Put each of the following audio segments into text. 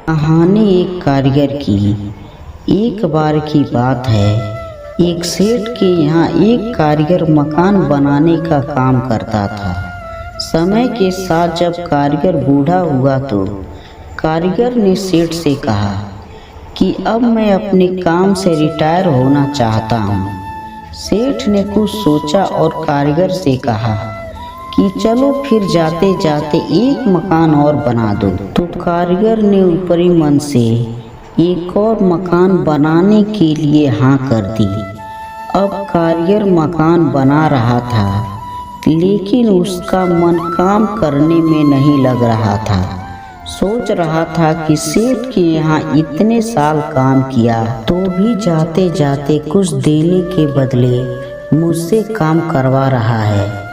कहानी एक कारीगर की। एक बार की बात है, एक सेठ के यहाँ एक कारीगर मकान बनाने का काम करता था। समय के साथ जब कारीगर बूढ़ा हुआ तो कारीगर ने सेठ से कहा कि अब मैं अपने काम से रिटायर होना चाहता हूँ। सेठ ने कुछ सोचा और कारीगर से कहा कि चलो फिर जाते जाते एक मकान और बना दो। तो कारीगर ने ऊपरी मन से एक और मकान बनाने के लिए हाँ कर दी। अब कारीगर मकान बना रहा था, लेकिन उसका मन काम करने में नहीं लग रहा था। सोच रहा था कि सेठ के यहाँ इतने साल काम किया तो भी जाते जाते कुछ देने के बदले मुझसे काम करवा रहा है।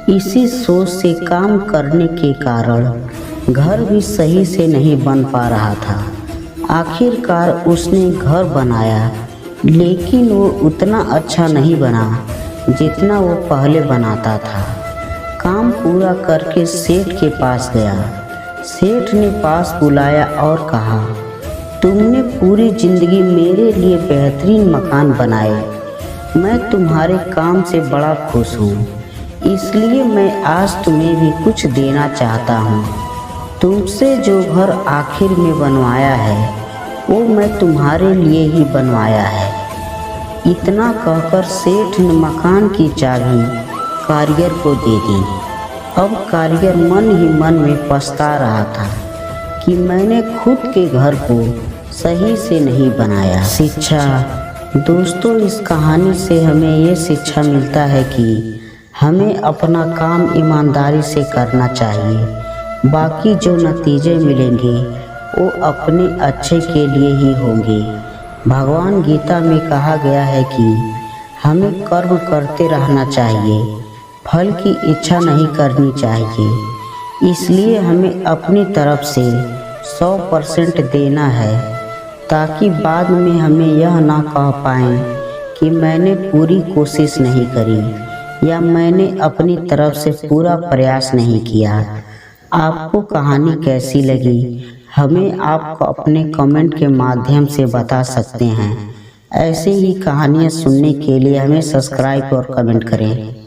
इसी सोच से काम करने के कारण घर भी सही से नहीं बन पा रहा था। आखिरकार उसने घर बनाया, लेकिन वो उतना अच्छा नहीं बना जितना वो पहले बनाता था। काम पूरा करके सेठ के पास गया। सेठ ने पास बुलाया और कहा, तुमने पूरी जिंदगी मेरे लिए बेहतरीन मकान बनाए। मैं तुम्हारे काम से बड़ा खुश हूँ, इसलिए मैं आज तुम्हें भी कुछ देना चाहता हूँ। तुमसे जो घर आखिर में बनवाया है वो मैं तुम्हारे लिए ही बनवाया है। इतना कहकर सेठ ने मकान की चाबी कारीगर को दे दी। अब कारीगर मन ही मन में पछता रहा था कि मैंने खुद के घर को सही से नहीं बनाया। शिक्षा दोस्तों, इस कहानी से हमें ये शिक्षा मिलता है कि हमें अपना काम ईमानदारी से करना चाहिए। बाकी जो नतीजे मिलेंगे वो अपने अच्छे के लिए ही होंगे। भगवान गीता में कहा गया है कि हमें कर्म करते रहना चाहिए, फल की इच्छा नहीं करनी चाहिए। इसलिए हमें अपनी तरफ से 100% देना है, ताकि बाद में हमें यह ना कह पाएँ कि मैंने पूरी कोशिश नहीं करी या मैंने अपनी तरफ से पूरा प्रयास नहीं किया। आपको कहानी कैसी लगी हमें आप अपने कमेंट के माध्यम से बता सकते हैं। ऐसे ही कहानियाँ सुनने के लिए हमें सब्सक्राइब और कमेंट करें।